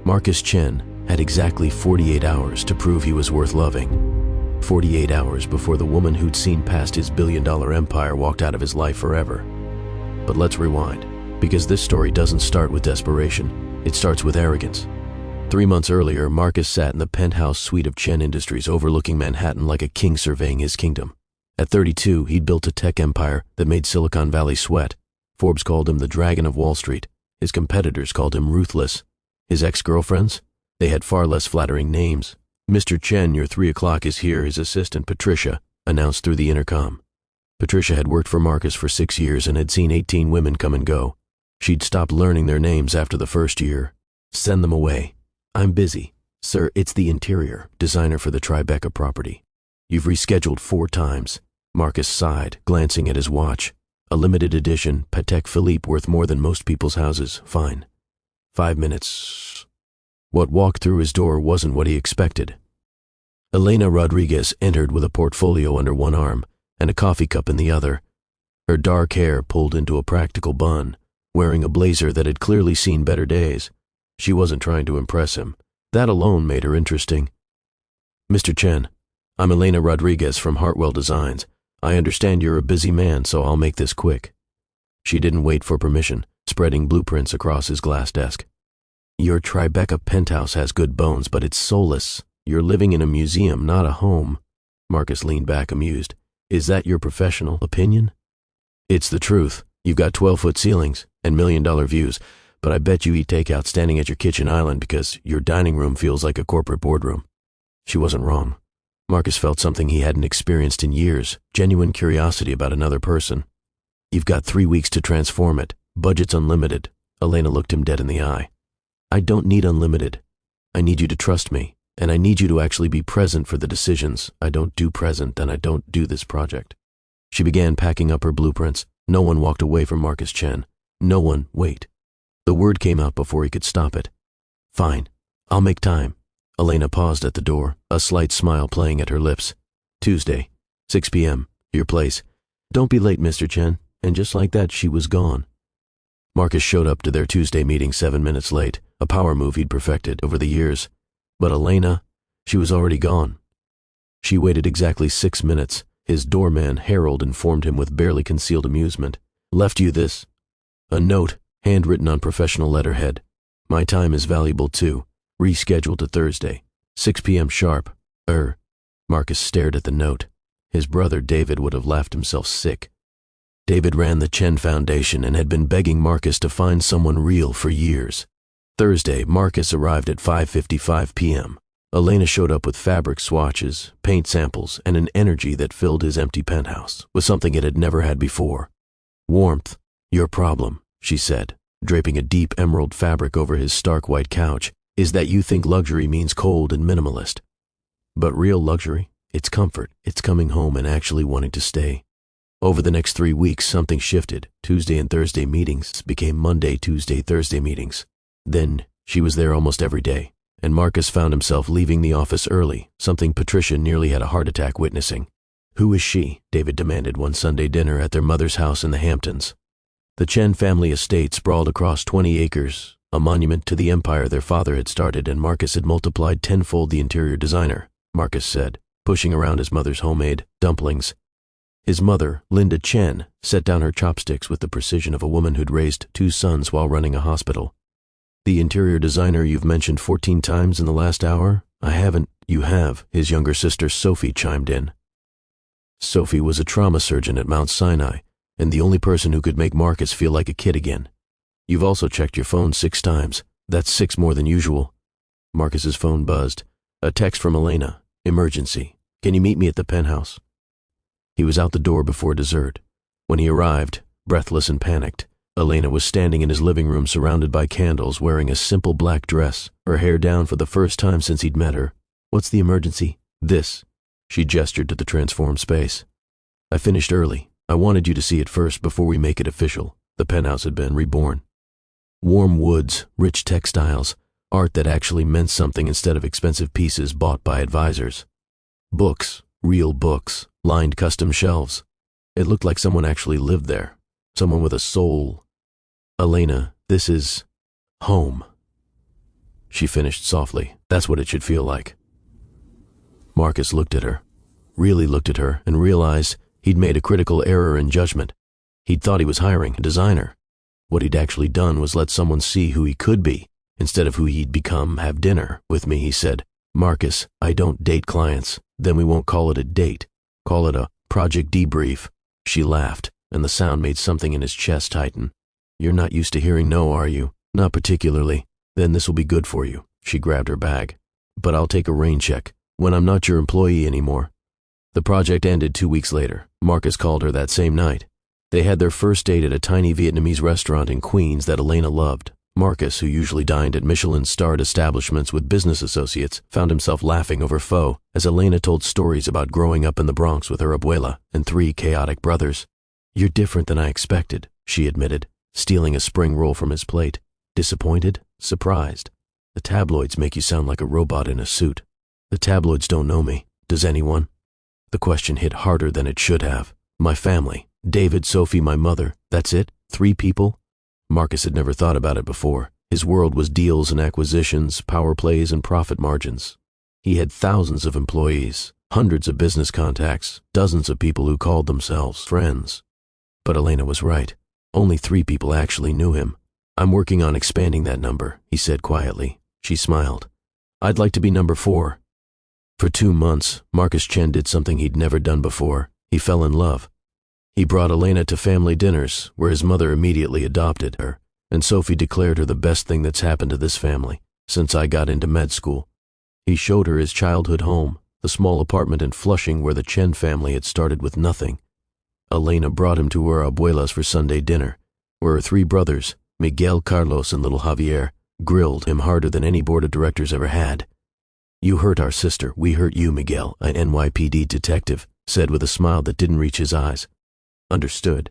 Marcus Chen had exactly 48 hours to prove he was worth loving. 48 hours before the woman who'd seen past his billion-dollar empire walked out of his life forever. But let's rewind, because this story doesn't start with desperation. It starts with arrogance. 3 months earlier, Marcus sat in the penthouse suite of Chen Industries overlooking Manhattan like a king surveying his kingdom. At 32, he'd built a tech empire that made Silicon Valley sweat. Forbes called him the Dragon of Wall Street. His competitors called him ruthless. His ex-girlfriends? They had far less flattering names. "Mr. Chen, your 3 o'clock is here," his assistant, Patricia, announced through the intercom. Patricia had worked for Marcus for 6 years and had seen 18 women come and go. She'd stopped learning their names after the first year. "Send them away." "I'm busy." "Sir, it's the interior designer for the Tribeca property. You've rescheduled 4 times. Marcus sighed, glancing at his watch. "A limited edition Patek Philippe worth more than most people's houses. Fine. 5 minutes. What walked through his door wasn't what he expected. Elena Rodriguez entered with a portfolio under one arm and a coffee cup in the other. Her dark hair pulled into a practical bun, wearing a blazer that had clearly seen better days. She wasn't trying to impress him. That alone made her interesting. "Mr. Chen, I'm Elena Rodriguez from Hartwell Designs. I understand you're a busy man, so I'll make this quick." She didn't wait for permission, spreading blueprints across his glass desk. "Your Tribeca penthouse has good bones, but it's soulless. You're living in a museum, not a home." Marcus leaned back, amused. "Is that your professional opinion?" "It's the truth. You've got 12-foot ceilings and million-dollar views, but I bet you eat takeout standing at your kitchen island because your dining room feels like a corporate boardroom." She wasn't wrong. Marcus felt something he hadn't experienced in years, genuine curiosity about another person. "You've got 3 weeks to transform it. Budget's unlimited." Elena looked him dead in the eye. "I don't need unlimited. I need you to trust me, and I need you to actually be present for the decisions. I don't do present, and I don't do this project." She began packing up her blueprints. No one walked away from Marcus Chen. No one, wait. The word came out before he could stop it. "Fine. I'll make time." Elena paused at the door, a slight smile playing at her lips. "Tuesday, 6 p.m., your place. Don't be late, Mr. Chen." And just like that, she was gone. Marcus showed up to their Tuesday meeting 7 minutes late, a power move he'd perfected over the years. But Elena, she was already gone. She waited exactly 6 minutes. His doorman, Harold, informed him with barely concealed amusement. "Left you this." A note, handwritten on professional letterhead. "My time is valuable too. Rescheduled to Thursday, 6 p.m. sharp." Marcus stared at the note. His brother David would have laughed himself sick. David ran the Chen Foundation and had been begging Marcus to find someone real for years. Thursday, Marcus arrived at 5:55 p.m. Elena showed up with fabric swatches, paint samples, and an energy that filled his empty penthouse with something it had never had before. "Warmth, your problem," she said, draping a deep emerald fabric over his stark white couch, "is that you think luxury means cold and minimalist. But real luxury, it's comfort, it's coming home and actually wanting to stay." Over the next 3 weeks, something shifted. Tuesday and Thursday meetings became Monday, Tuesday, Thursday meetings. Then she was there almost every day, and Marcus found himself leaving the office early, something Patricia nearly had a heart attack witnessing. "Who is she?" David demanded one Sunday dinner at their mother's house in the Hamptons. The Chen family estate sprawled across 20 acres, a monument to the empire their father had started, and Marcus had multiplied tenfold the interior designer, Marcus said, pushing around his mother's homemade dumplings. His mother, Linda Chen, set down her chopsticks with the precision of a woman who'd raised 2 sons while running a hospital. "The interior designer you've mentioned 14 times in the last hour? I haven't." "You have," his younger sister Sophie chimed in. Sophie was a trauma surgeon at Mount Sinai, and the only person who could make Marcus feel like a kid again. "You've also checked your phone 6 times. That's 6 more than usual." Marcus's phone buzzed. A text from Elena. "Emergency. Can you meet me at the penthouse?" He was out the door before dessert. When he arrived, breathless and panicked, Elena was standing in his living room surrounded by candles, wearing a simple black dress, her hair down for the first time since he'd met her. "What's the emergency?" "This." She gestured to the transformed space. "I finished early. I wanted you to see it first before we make it official." The penthouse had been reborn. Warm woods, rich textiles, art that actually meant something instead of expensive pieces bought by advisors. Books, real books, lined custom shelves. It looked like someone actually lived there, someone with a soul. "Elena, this is home." She she finished softly. That's what it should feel like. Marcus looked at her, really looked at her, and realized he'd made a critical error in judgment. He'd thought he was hiring a designer. What he'd actually done was let someone see who he could be, instead of who he'd become. Have dinner with me, he said. Marcus, I don't date clients. Then we won't call it a date. Call it a project debrief. She laughed, and the sound made something in his chest tighten. You're not used to hearing no, are you? Not particularly. Then this will be good for you. She grabbed her bag. But I'll take a rain check when I'm not your employee anymore. The project ended 2 weeks later. Marcus called her that same night. They had their first date at a tiny Vietnamese restaurant in Queens that Elena loved. Marcus, who usually dined at Michelin-starred establishments with business associates, found himself laughing over pho as Elena told stories about growing up in the Bronx with her abuela and 3 chaotic brothers. You're different than I expected, she admitted, stealing a spring roll from his plate. Disappointed? Surprised? The tabloids make you sound like a robot in a suit. The tabloids don't know me. Does anyone? The question hit harder than it should have. My family. David, Sophie, my mother. That's it? 3 people? Marcus had never thought about it before. His world was deals and acquisitions, power plays, and profit margins. He had thousands of employees, hundreds of business contacts, dozens of people who called themselves friends. But Elena was right. Only 3 people actually knew him. I'm working on expanding that number, he said quietly. She smiled. I'd like to be number 4. For 2 months, Marcus Chen did something he'd never done before. He fell in love. He brought Elena to family dinners, where his mother immediately adopted her, and Sophie declared her the best thing that's happened to this family since I got into med school. He showed her his childhood home, the small apartment in Flushing where the Chen family had started with nothing. Elena brought him to her abuela's for Sunday dinner, where her 3 brothers, Miguel, Carlos, and little Javier, grilled him harder than any board of directors ever had. You hurt our sister, we hurt you, Miguel, an NYPD detective said with a smile that didn't reach his eyes. Understood.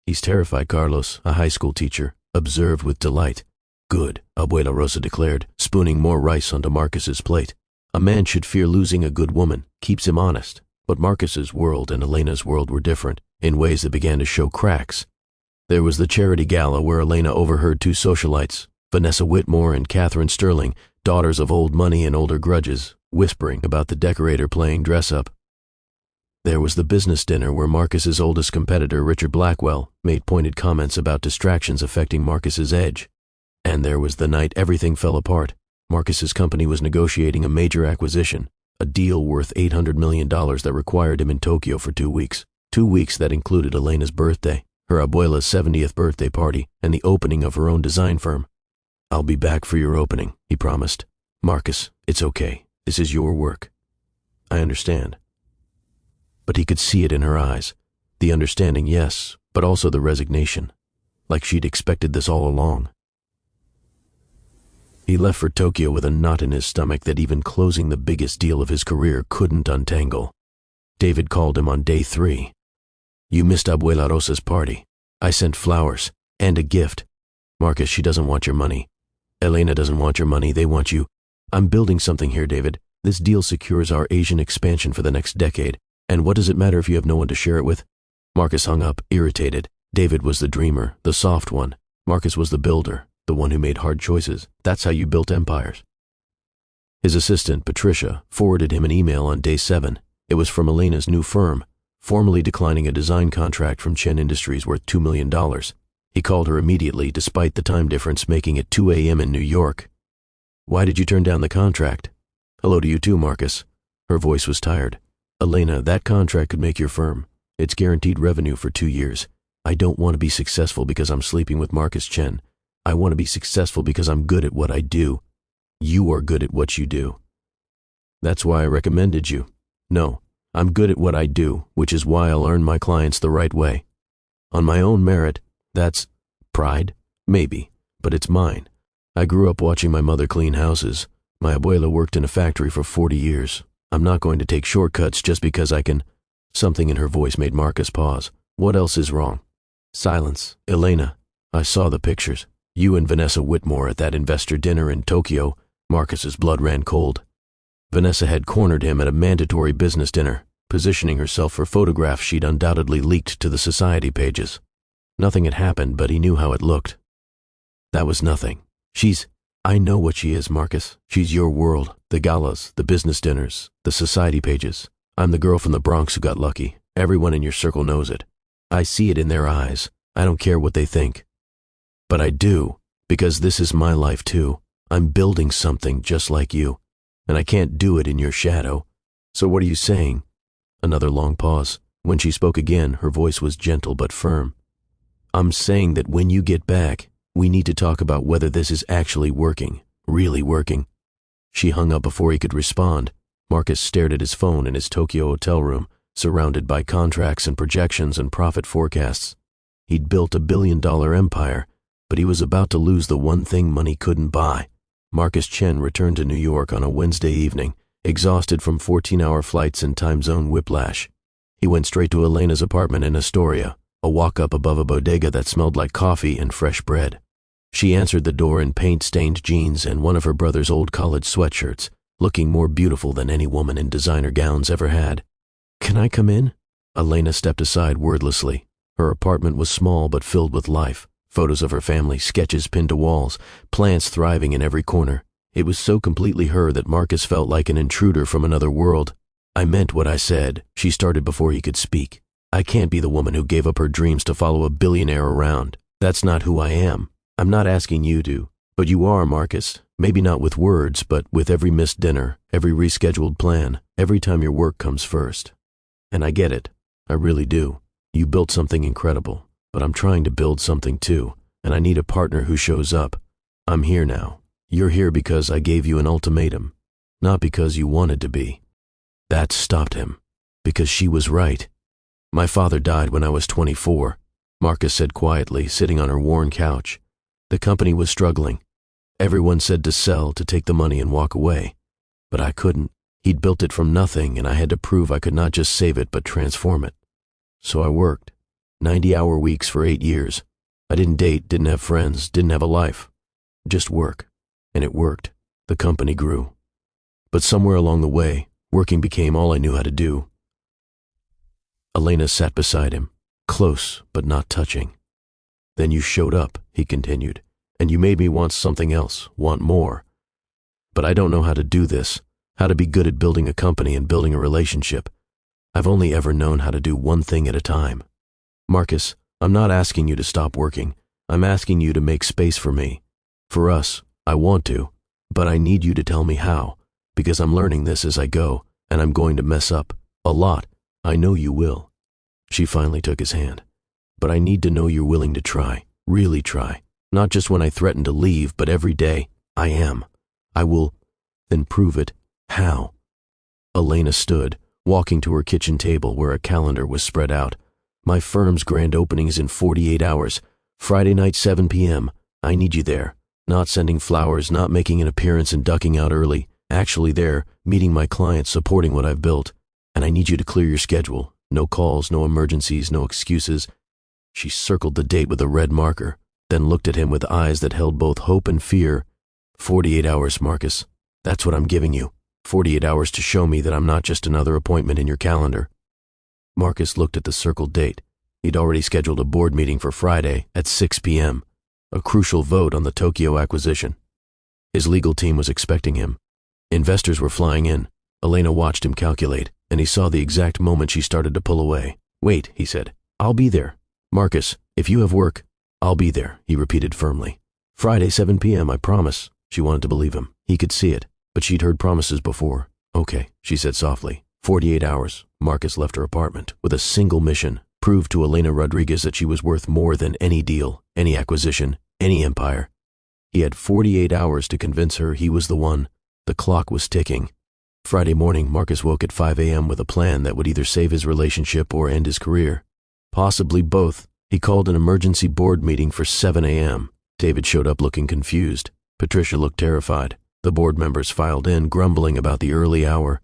He's terrified, Carlos, a high school teacher, observed with delight. Good, Abuela Rosa declared, spooning more rice onto Marcus's plate. A man should fear losing a good woman, keeps him honest. But Marcus's world and Elena's world were different, in ways that began to show cracks. There was the charity gala where Elena overheard 2 socialites, Vanessa Whitmore and Catherine Sterling, daughters of old money and older grudges, whispering about the decorator playing dress-up. There was the business dinner where Marcus's oldest competitor, Richard Blackwell, made pointed comments about distractions affecting Marcus's edge. And there was the night everything fell apart. Marcus's company was negotiating a major acquisition, a deal worth $800 million that required him in Tokyo for 2 weeks. 2 weeks that included Elena's birthday, her abuela's 70th birthday party, and the opening of her own design firm. I'll be back for your opening, he promised. Marcus, it's okay. This is your work. I understand. But he could see it in her eyes. The understanding, yes, but also the resignation. Like she'd expected this all along. He left for Tokyo with a knot in his stomach that even closing the biggest deal of his career couldn't untangle. David called him on day 3. You missed Abuela Rosa's party. I sent flowers and a gift. Marcus, she doesn't want your money. Elena doesn't want your money, they want you. I'm building something here, David. This deal secures our Asian expansion for the next decade. And what does it matter if you have no one to share it with? Marcus hung up, irritated. David was the dreamer, the soft one. Marcus was the builder, the one who made hard choices. That's how you built empires. His assistant, Patricia, forwarded him an email on day 7. It was from Elena's new firm, formally declining a design contract from Chen Industries worth $2 million. He called her immediately, despite the time difference making it 2 a.m. in New York. Why did you turn down the contract? Hello to you too, Marcus. Her voice was tired. Elena, that contract could make your firm. It's guaranteed revenue for 2 years. I don't want to be successful because I'm sleeping with Marcus Chen. I want to be successful because I'm good at what I do. You are good at what you do. That's why I recommended you. No, I'm good at what I do, which is why I'll earn my clients the right way. On my own merit. That's pride? Maybe, but it's mine. I grew up watching my mother clean houses. My abuela worked in a factory for 40 years. I'm not going to take shortcuts just because I can. Something in her voice made Marcus pause. What else is wrong? Silence. Elena, I saw the pictures. You and Vanessa Whitmore at that investor dinner in Tokyo. Marcus's blood ran cold. Vanessa had cornered him at a mandatory business dinner, positioning herself for photographs she'd undoubtedly leaked to the society pages. Nothing had happened, but he knew how it looked. That was nothing. She's I know what she is, Marcus. She's your world. The galas, the business dinners, the society pages. I'm the girl from the Bronx who got lucky. Everyone in your circle knows it. I see it in their eyes. I don't care what they think. But I do, because this is my life too. I'm building something just like you, and I can't do it in your shadow. So what are you saying? Another long pause. When she spoke again, her voice was gentle but firm. I'm saying that when you get back, we need to talk about whether this is actually working, really working. She hung up before he could respond. Marcus stared at his phone in his Tokyo hotel room, surrounded by contracts and projections and profit forecasts. He'd built $1 billion empire, but he was about to lose the one thing money couldn't buy. Marcus Chen returned to New York on a Wednesday evening, exhausted from 14-hour flights and time zone whiplash. He went straight to Elena's apartment in Astoria, a walk-up above a bodega that smelled like coffee and fresh bread. She answered the door in paint-stained jeans and one of her brother's old college sweatshirts, looking more beautiful than any woman in designer gowns ever had. "Can I come in?" Elena stepped aside wordlessly. Her apartment was small but filled with life. Photos of her family, sketches pinned to walls, plants thriving in every corner. It was so completely her that Marcus felt like an intruder from another world. "I meant what I said," she started before he could speak. "I can't be the woman who gave up her dreams to follow a billionaire around. That's not who I am. I'm not asking you to, but you are, Marcus. Maybe not with words, but with every missed dinner, every rescheduled plan, every time your work comes first. And I get it. I really do. You built something incredible, but I'm trying to build something too, and I need a partner who shows up. I'm here now. You're here because I gave you an ultimatum, not because you wanted to be." That stopped him, because she was right. "My father died when I was 24, Marcus said quietly, sitting on her worn couch. The company was struggling. Everyone said to sell, to take the money and walk away. But I couldn't. He'd built it from nothing, and I had to prove I could not just save it but transform it. So I worked. 90-hour weeks for 8 years. I didn't date, didn't have friends, didn't have a life. Just work. And it worked. The company grew. But somewhere along the way, working became all I knew how to do." Elena sat beside him, close but not touching. "Then you showed up," he continued, "and you made me want something else, want more. But I don't know how to do this, how to be good at building a company and building a relationship. I've only ever known how to do one thing at a time. Marcus, I'm not asking you to stop working. I'm asking you to make space for me. For us, I want to, but I need you to tell me how, because I'm learning this as I go, and I'm going to mess up. A lot. I know you will." She finally took his hand. "But I need to know you're willing to try, really try. Not just when I threaten to leave, but every day. I am. I will." "Then prove it. How?" Elena stood, walking to her kitchen table where a calendar was spread out. "My firm's grand opening is in 48 hours. Friday night, 7 p.m. I need you there. Not sending flowers, not making an appearance and ducking out early. Actually there, meeting my clients, supporting what I've built. And I need you to clear your schedule. No calls, no emergencies, no excuses." She circled the date with a red marker, then looked at him with eyes that held both hope and fear. 48 hours, Marcus. That's what I'm giving you. 48 hours to show me that I'm not just another appointment in your calendar." Marcus looked at the circled date. He'd already scheduled a board meeting for Friday at 6 p.m., a crucial vote on the Tokyo acquisition. His legal team was expecting him. Investors were flying in. Elena watched him calculate, and he saw the exact moment she started to pull away. "Wait," he said. "I'll be there. Marcus, if you have work, I'll be there," he repeated firmly. "Friday, 7 p.m., I promise." She wanted to believe him. He could see it, but she'd heard promises before. "Okay," she said softly. 48 hours. Marcus left her apartment with a single mission: prove to Elena Rodriguez that she was worth more than any deal, any acquisition, any empire. He had 48 hours to convince her he was the one. The clock was ticking. Friday morning, Marcus woke at 5 a.m. with a plan that would either save his relationship or end his career. Possibly both. He called an emergency board meeting for 7 a.m. David showed up looking confused. Patricia looked terrified. The board members filed in, grumbling about the early hour.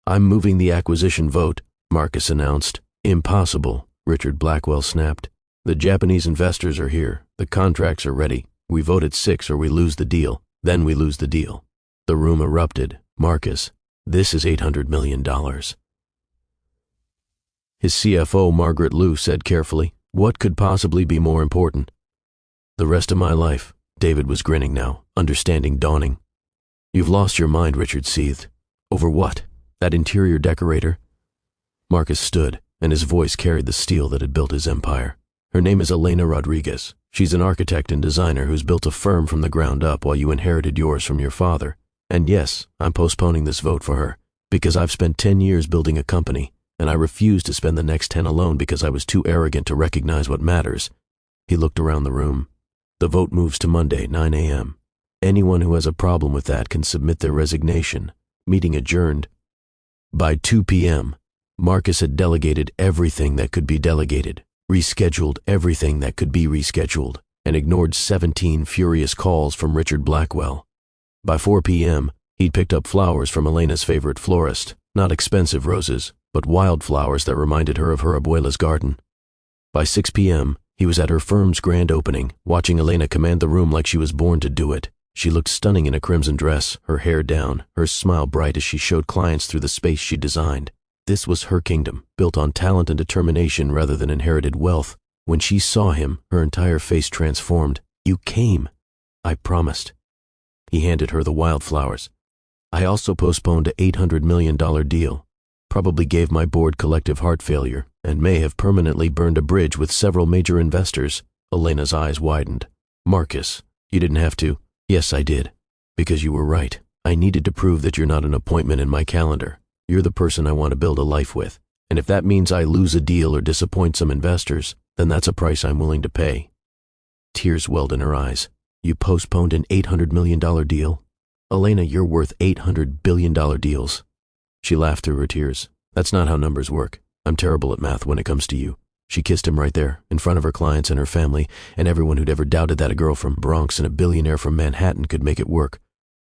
"I'm moving the acquisition vote," Marcus announced. "Impossible," Richard Blackwell snapped. "The Japanese investors are here. The contracts are ready. We vote at 6 or we lose the deal. Then we lose the deal." The room erupted. "Marcus, this is $800 million. His CFO, Margaret Liu, said carefully, "What could possibly be more important?" "The rest of my life." David was grinning now. understanding dawning. You've lost your mind, Richard seethed. Over what? That interior decorator? Marcus stood, and his voice carried the steel that had built his empire. Her name is Elena Rodriguez. She's an architect and designer who's built a firm from the ground up while you inherited yours from your father. And yes, I'm postponing this vote for her, because I've spent 10 years building a company, and I refuse to spend the next 10 alone because I was too arrogant to recognize what matters. He looked around the room. The vote moves to Monday, 9 a.m. Anyone who has a problem with that can submit their resignation. Meeting adjourned. By 2 p.m., Marcus had delegated everything that could be delegated, rescheduled everything that could be rescheduled, and ignored 17 furious calls from Richard Blackwell. By 4 p.m., he'd picked up flowers from Elena's favorite florist, not expensive roses, but wildflowers that reminded her of her abuela's garden. By 6 p.m., he was at her firm's grand opening, watching Elena command the room like she was born to do it. She looked stunning in a crimson dress, her hair down, her smile bright as she showed clients through the space she designed. This was her kingdom, built on talent and determination rather than inherited wealth. When she saw him, her entire face transformed. You came. I promised. He handed her the wildflowers. I also postponed an $800 million deal. Probably gave my board collective heart failure, and may have permanently burned a bridge with several major investors. Elena's eyes widened. Marcus, you didn't have to. Yes, I did. Because you were right. I needed to prove that you're not an appointment in my calendar. You're the person I want to build a life with. And if that means I lose a deal or disappoint some investors, then that's a price I'm willing to pay. Tears welled in her eyes. You postponed an $800 million deal? Elena, you're worth $800 billion deals. She laughed through her tears. That's not how numbers work. I'm terrible at math when it comes to you. She kissed him right there, in front of her clients and her family, and everyone who'd ever doubted that a girl from Bronx and a billionaire from Manhattan could make it work.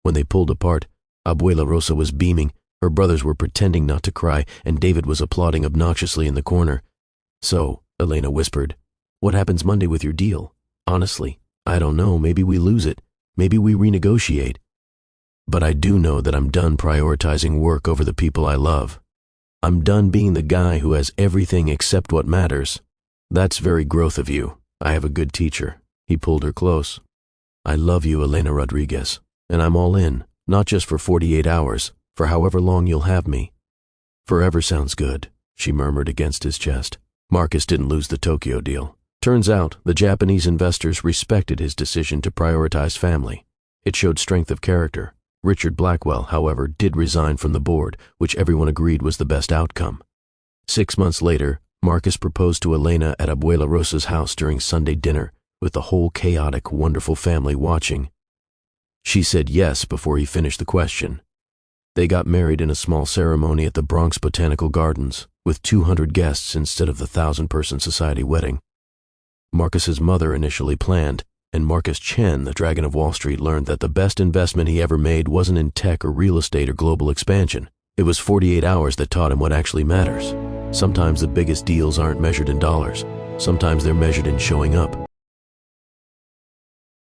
When they pulled apart, Abuela Rosa was beaming, her brothers were pretending not to cry, and David was applauding obnoxiously in the corner. So, Elena whispered, what happens Monday with your deal? Honestly, I don't know, maybe we lose it, maybe we renegotiate. But I do know that I'm done prioritizing work over the people I love. I'm done being the guy who has everything except what matters. That's very growth of you. I have a good teacher. He pulled her close. I love you, Elena Rodriguez, and I'm all in, not just for 48 hours, for however long you'll have me. Forever sounds good, she murmured against his chest. Marcus didn't lose the Tokyo deal. Turns out, the Japanese investors respected his decision to prioritize family. It showed strength of character. Richard Blackwell, however, did resign from the board, which everyone agreed was the best outcome. 6 months later, Marcus proposed to Elena at Abuela Rosa's house during Sunday dinner, with the whole chaotic, wonderful family watching. She said yes before he finished the question. They got married in a small ceremony at the Bronx Botanical Gardens, with 200 guests instead of the 1,000-person society wedding. Marcus's mother initially planned, and Marcus Chen, the Dragon of Wall Street, learned that the best investment he ever made wasn't in tech or real estate or global expansion. It was 48 hours that taught him what actually matters. Sometimes the biggest deals aren't measured in dollars. Sometimes they're measured in showing up.